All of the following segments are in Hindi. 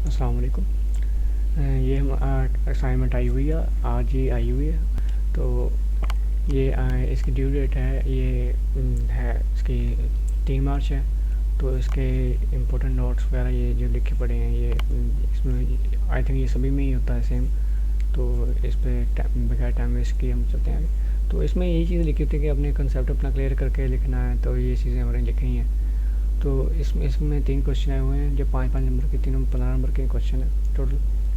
अस्सलाम वालेकुम। ये हम असाइनमेंट आई हुई है, आज ही आई हुई है। तो ये इसकी ड्यू डेट है, ये है इसकी 3 मार्च है। तो इसके इम्पोर्टेंट नोट्स वगैरह ये जो लिखे पड़े हैं, ये इसमें आई थिंक ये सभी में ही होता है सेम। तो इस पर बगैर टाइम वेस्ट किए हम चलते हैं आगे। तो इसमें यही चीज़ लिखी होती है कि अपने कंसेप्ट अपना क्लियर करके लिखना है। तो ये चीज़ें हमारे लिखी हैं। तो इसमें 3 क्वेश्चन आए हुए हैं, जो 5-5 नंबर के, तीनों 15 नंबर के क्वेश्चन है। टोटल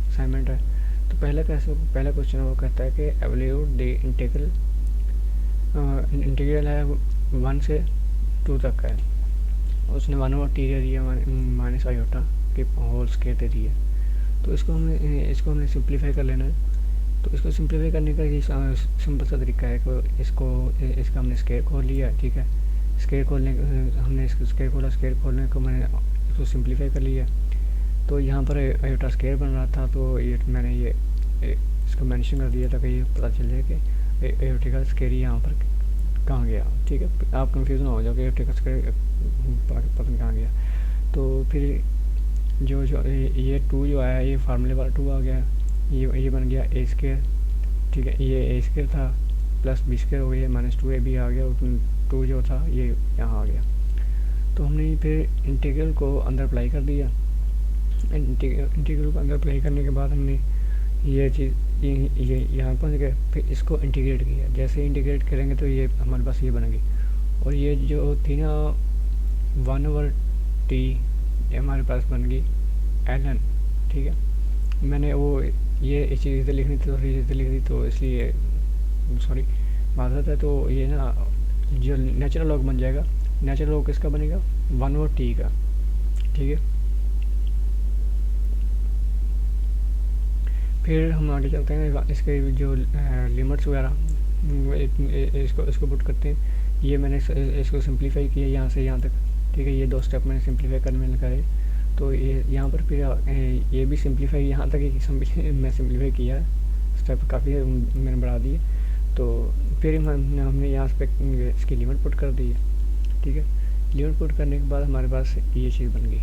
असाइनमेंट है। तो पहला क्वेश्चन वो कहता है कि एवल्यूट द इंटीग्रल। इंटीग्रल है 1 से 2 तक है। उसने 1/t दे दिया, माइनस आयोटा के होल स्केयर दे दिया। तो इसको हमने सिंप्लीफाई कर लेना है। तो इसको सिंप्लीफाई करने का ये सिंपल सा तरीका है कि इसका हमने स्केयर खोल लिया, ठीक है। स्केयर खोलने हमने इसको स्केयर खोलने को मैंने इसको सिंप्लीफाई कर लिया। तो यहाँ पर आयोटा स्केयर बन रहा था, तो ये मैंने इसको मेंशन कर दिया था कि ये पता चल जाए कि आयोटा का स्केयर यहाँ पर कहाँ गया, ठीक है। आप कंफ्यूज ना हो जाओ कि आयोटा का स्केयर पता नहीं कहाँ गया। तो फिर जो ये 2 जो आया, ये फार्मूले वाला 2 आ गया। ये बन गया ए स्केयर, ठीक है। ये ए स्केयर था प्लस बी स्केयर हो गया, -2ab आ गया। और 2 जो था ये यहाँ आ गया। तो हमने फिर इंटीग्रल को अंदर अप्लाई कर दिया। इंटीग्रल को अंदर अप्लाई करने के बाद हमने ये चीज़ ये यहाँ पहुँच गए। फिर इसको इंटीग्रेट किया। जैसे इंटीग्रेट करेंगे तो ये हमारे पास ये बनेगी। और ये जो थी ना 1/t, ये हमारे पास बन गई ln, ठीक है। मैंने वो ये चीज़ लिखनी थी, थोड़ी चीज़ें लिख दी, तो इसलिए सॉरी, माजरत है। तो ये ना जो नेचुरल लॉग बन जाएगा। नेचुरल लॉग किसका बनेगा? 1/t का, ठीक है। फिर हम आगे चलते हैं। इसके जो लिमिट्स वगैरह इसको पुट करते हैं। ये मैंने इसको सिंप्लीफाई किया यहाँ से यहाँ तक, ठीक है। ये 2 स्टेप मैंने सिंप्लीफाई करने में करे। तो ये यहाँ पर फिर ये भी सिंप्लीफाई यहाँ तक ही मैं सिंप्लीफाई किया। स्टेप काफ़ी मैंने बढ़ा दिए। तो फिर हमने यहाँ पे इसकी लिमिट पुट कर दी है, ठीक है। लिमिट पुट करने के बाद हमारे पास ये चीज़ बन गई।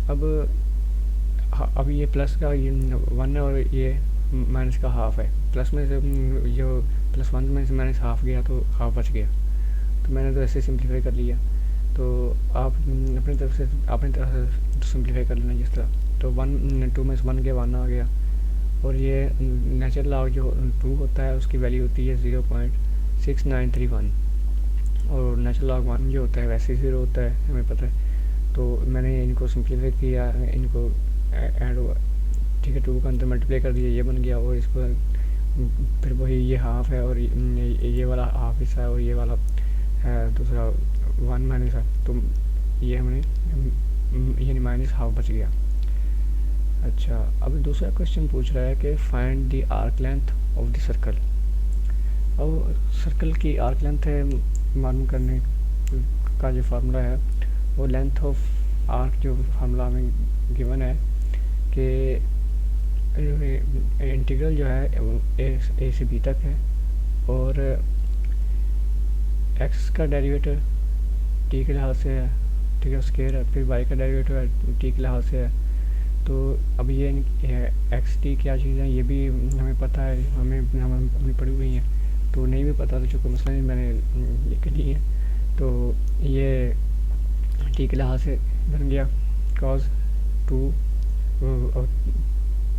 अब ये प्लस का ये 1 और ये माइनस का हाफ है। प्लस में से जो +1 में से माइनस हाफ गया तो हाफ बच गया। तो मैंने तो ऐसे सिंप्लीफाई कर लिया। तो आप अपनी तरफ से सिंप्लीफाई कर लेना जिस तरह। तो 2 में से 1 गया, 1 आ गया। और ये नेचुरल लॉग जो 2 होता है उसकी वैल्यू होती है 0.6931। और नेचुरल लॉग 1 जो होता है वैसे ही 0 होता है, हमें पता है। तो मैंने इनको सिंप्लीफाई किया, इनको ऐड हुआ, ठीक है। 2 का अंदर मल्टीप्लाई कर दिया, ये बन गया। और इसको फिर वही ये हाफ है, और ये वाला हाफ हिस्सा है, और ये वाला दूसरा 1 माइनस है। तो ये हमने यानी माइनस हाफ बच गया। अच्छा, अब दूसरा क्वेश्चन पूछ रहा है कि find the arc length of the circle. अब सर्कल की आर्क लेंथ है मालूम करने का जो फार्मूला है, वो लेंथ ऑफ आर्क जो फार्मूला हमें गिवन है कि इंटीग्रल जो है ए से बी तक है। और एक्स का डेरिवेटिव टी के लिहाज से है, ठीक है, स्केयर है। फिर वाई का डेरिवेटिव है टी के लिहाज से है। तो अब ये एक्स टी क्या चीज़ है ये भी हमें पता है, हमने पढ़ी हुई है। तो नहीं भी पता तो चूँकि मसला नहीं मैंने लिख ली है। तो ये टी के लिहाज से बन गया cos 2 और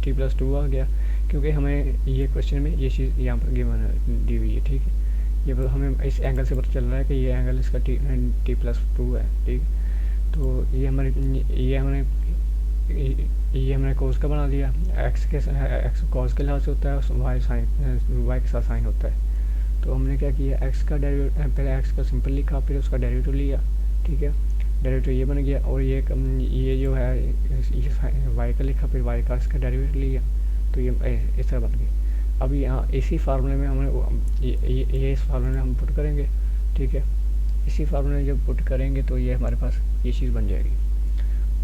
t+2 आ गया, क्योंकि हमें ये क्वेश्चन में ये चीज़ यहाँ पर गिवन दी हुई है, ठीक है। ये हमें इस एंगल से पता चल रहा है कि ये एंगल इसका t+2 है, ठीक। तो ये हमने कोस का बना दिया। एक्स कॉस के लिहाज से होता है, वाई के साथ साइन होता है। तो हमने क्या किया, एक्स का डेरिवेटिव, पहले एक्स का सिंपल लिखा, फिर उसका डेरिवेटिव लिया, ठीक है। डेरिवेटिव ये बन गया। और ये जो है ये वाई का लिखा, फिर वाई का इसका डेरिवेटिव लिया। तो ये इस तरह बन गई। अब यहाँ इसी फार्मूले में हमने ये इस फार्मूले में हम पुट करेंगे, ठीक है। इसी फार्मूले में जब पुट करेंगे तो ये हमारे पास ये चीज़ बन जाएगी।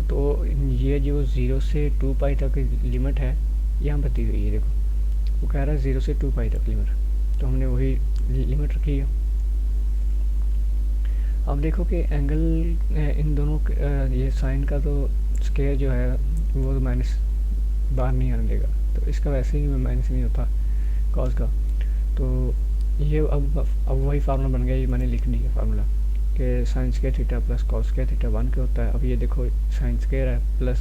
तो ये जो 0 से 2π तक लिमिट है यहाँ पर दी हुई है, देखो वो कह रहा है 0 से 2π तक लिमिट। तो हमने वही लिमिट रखी है। अब देखो कि एंगल इन दोनों ये साइन का तो स्केयर जो है वो तो माइनस बाहर नहीं आने देगा, तो इसका वैसे ही माइनस नहीं होता कॉस का। तो ये अब वही फार्मूला बन गया, ये मैंने लिख दिया फार्मूला कि sine square theta plus cos square theta 1 के होता है। अब ये देखो साइन स्क्वायर है प्लस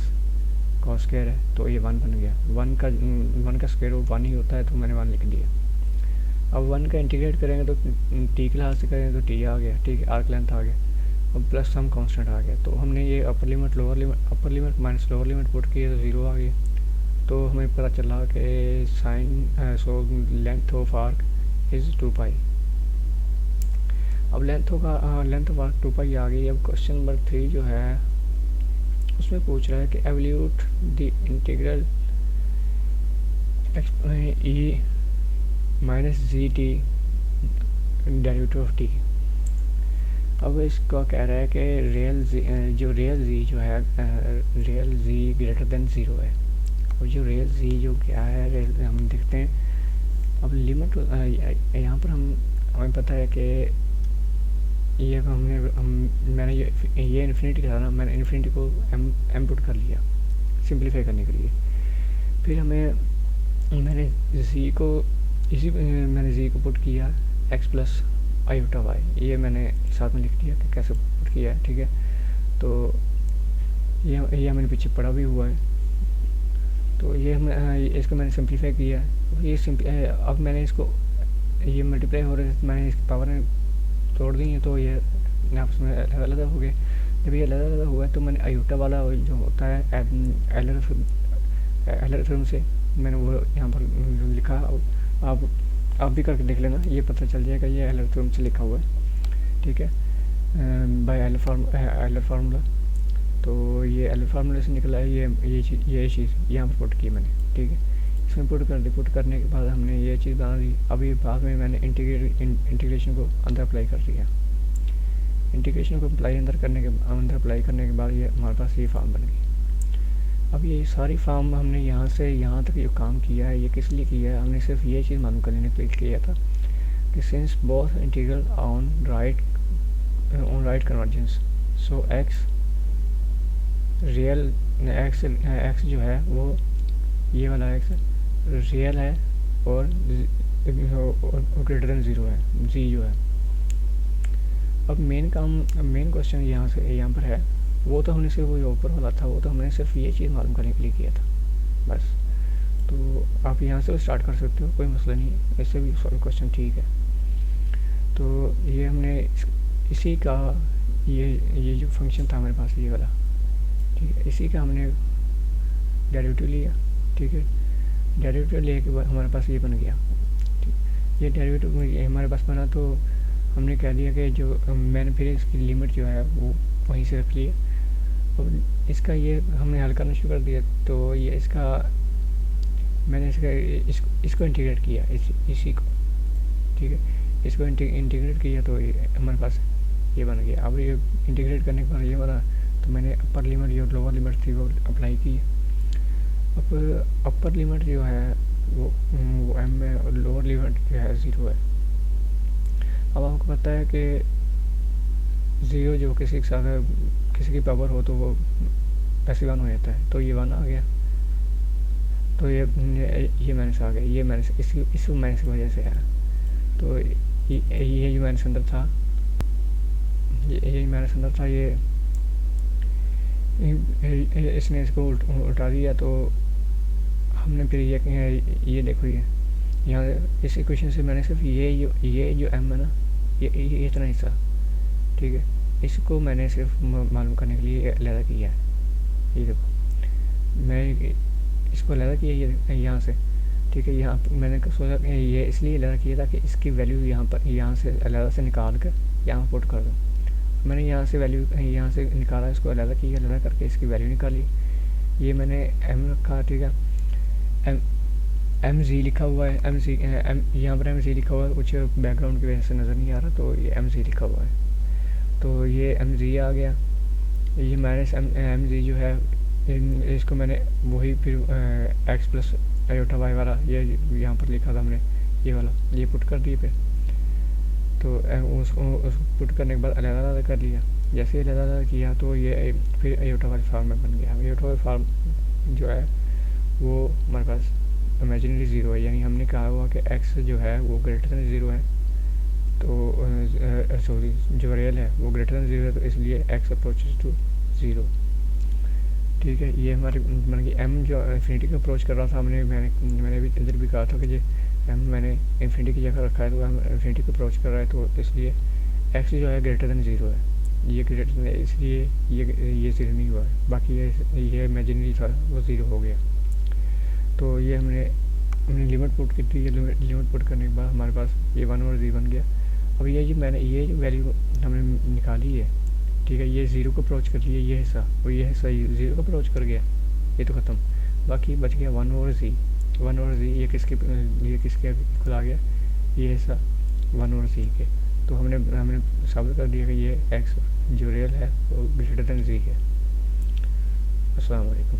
कॉस स्क्वायर है, तो ये 1 बन गया। 1 का स्क्वायर रूट 1 ही होता है, तो मैंने 1 लिख दिया। अब 1 का इंटीग्रेट करेंगे तो टी के लिहाज से करेंगे तो टी आ गया, ठीक है, आर्क लेंथ आ गया, और प्लस सम कांस्टेंट आ गया। तो हमने ये upper limit minus lower limit put की तो 0 आ गया। तो हमें पता चला कि sine so length of arc is 2 pi. अब लेंथ ऑफ आर्क 2 पाई आ गई। अब क्वेश्चन नंबर 3 जो है उसमें पूछ रहा है कि evaluate the integral E minus G T derivative of T. अब इसको कह रहा है कि रियल जी जो है रियल जी ग्रेटर देन 0 है। और जो रियल जी जो क्या है हम देखते हैं। अब लिमिट यहाँ पर हमें पता है कि ये मैंने ये इन्फिनिटी करा ना, मैंने इन्फिनिटी को एम पुट कर लिया सिंप्लीफाई करने के लिए। फिर मैंने जी को पुट किया एक्स प्लस आयोटा वाई, ये मैंने साथ में लिख दिया कि कैसे पुट किया है, ठीक है। तो ये मैंने पीछे पढ़ा भी हुआ है। तो इसको मैंने सिंप्लीफाई किया है। अब मैंने इसको ये मल्टीप्लाई हो रहे थे, मैंने इसकी पावर तोड़ दी है, तो ये आपस में अलग अलग हो गए। जब ये अलग अलग हुआ तो मैंने आयोटा वाला जो होता है एलर फिल्म से मैंने वो यहाँ पर लिखा। आप भी करके देख लेना, ये पता चल जाएगा ये एलर फिल्म से लिखा हुआ है, ठीक है, बाय एलर फार्मूला। तो ये एलर फार्मूले से निकला है ये चीज़ यहाँ पर पुट की मैंने, ठीक है। इसमें पुट करने के बाद हमने ये चीज़ बना दी। अभी बाद में मैंने इंटीग्रेशन को अंदर अप्लाई कर दिया। इंटीग्रेशन को अंदर अप्लाई करने के बाद ये हमारे पास ये फॉर्म बन गई। अब ये सारी फॉर्म हमने यहाँ से यहाँ तक जो काम किया है ये किस लिए किया है, हमने सिर्फ ये चीज़ मालूम करने के लिए किया था कि since both integral on right convergence, so x जो है वो ये वाला एक्स रियल है और ग्रेटर देन 0 है, जी जो है। अब मेन क्वेश्चन यहाँ पर है, वो तो हमने सिर्फ वो ऊपर वाला था, वो तो हमने सिर्फ ये चीज़ मालूम करने के लिए किया था बस। तो आप यहाँ से स्टार्ट कर सकते हो, कोई मसला नहीं है, इससे भी क्वेश्चन ठीक है। तो ये हमने इसी का ये जो फंक्शन था हमारे पास ये वाला, ठीक है, इसी का हमने डेरिवेटिव लिया, ठीक है। डेरिवेटिव लेने के बाद हमारे पास ये बन गया, ठीक। ये डेरिवेटिव हमारे पास बना तो हमने कह दिया कि जो मैंने फिर इसकी लिमिट जो है वो वहीं से रख लिया। अब इसका ये हमने हल करना शुरू कर दिया। तो ये इसका मैंने इसको इंटीग्रेट किया इसी को, ठीक है, इसको इंटीग्रेट किया तो ये हमारे पास ये बन गया। अब ये इंटीग्रेट करने के बाद ये बना, तो मैंने अपर लिमिट जो लोअर लिमिट थी वो अप्लाई की। अब अपर लिमिट जो है वो एम है और लोअर लिमिट जो है 0 है। अब आपको पता है कि 0 जो किसी के साथ किसी की पावर हो तो वो ऐसे 1 हो जाता है, तो ये 1 आ गया। तो ये माइनस आ गया, ये माइनस इस माइनस की वजह से है। तो ये जो माइनस अंदर था ये माइनस अंदर था, इसने इसको उल्टा दिया। तो हमने फिर ये देखो यहाँ इस इक्वेशन से मैंने सिर्फ ये जो एम है ना, ये इतना हिस्सा, ठीक है, इसको मैंने सिर्फ मालूम करने के लिए अलहदा किया है। ये देखो मैं इसको अलहदा किया ये यहाँ से, ठीक है। यहाँ मैंने सोचा ये इसलिए अलहदा किया था कि इसकी वैल्यू यहाँ से अलहदा से निकाल कर यहाँ पुट कर दूँ। मैंने यहाँ से वैल्यू यहाँ से निकाला, इसको अलहदा किया, अलहदा करके इसकी वैल्यू निकाली। ये मैंने एम रखा, ठीक है, एम जी लिखा हुआ है, यहाँ पर एम जी लिखा हुआ है, कुछ बैकग्राउंड की वजह से नज़र नहीं आ रहा, तो ये एम जी लिखा हुआ है। तो ये एम जी आ गया। ये माइनस एम जी जो है इसको मैंने वही फिर एक्स प्लस आयोटा वाई वाला ये यहाँ पर लिखा था हमने, ये वाला ये पुट कर दिए फिर। तो उसको पुट करने के बाद अलग कर लिया। जैसे ही अलग किया तो ये फिर आयोटा वाली फार्म में बन गया। आयोटा वाली फार्म जो है वो हमारे पास इमेजिनरी ज़ीरो है, यानी हमने कहा हुआ कि एक्स जो है वो ग्रेटर दैन ज़ीरो है, तो सॉरी जो रियल है वो ग्रेटर दैन ज़ीरो है, तो इसलिए एक्स अप्रोचेज टू ज़ीरो। ठीक है, ये हमारे मतलब कि एम जो इन्फिनिटी को अप्रोच कर रहा था, मैंने भी इधर भी कहा था कि जो एम मैंने इन्फिनिटी की जगह रखा है तो हम इन्फिनिटी को अप्रोच कर रहा है, तो इसलिए एक्स जो है ग्रेटर दैन ज़ीरो है, ये ग्रेटर दैन, इसलिए ये ज़ीरो नहीं हुआ है, बाकी ये इमेजिनरी था वो ज़ीरो हो गया। तो ये हमने लिमिट पुट की थी, ये लिमिट पुट करने के बाद हमारे पास ये 1/z बन गया। अब मैंने ये जो वैल्यू हमने निकाली है, ठीक है, ये ज़ीरो को अप्रोच कर लिया ये हिस्सा, और ये हिस्सा ज़ीरो को अप्रोच कर गया, ये तो ख़त्म। बाकी बच गया 1/z ये किसके इक्वल आ गया, ये हिस्सा 1/z के। तो हमने साबित कर दिया कि ये एक्स जो रियल है वो ग्रेटर दैन z है। अस्सलाम वालेकुम।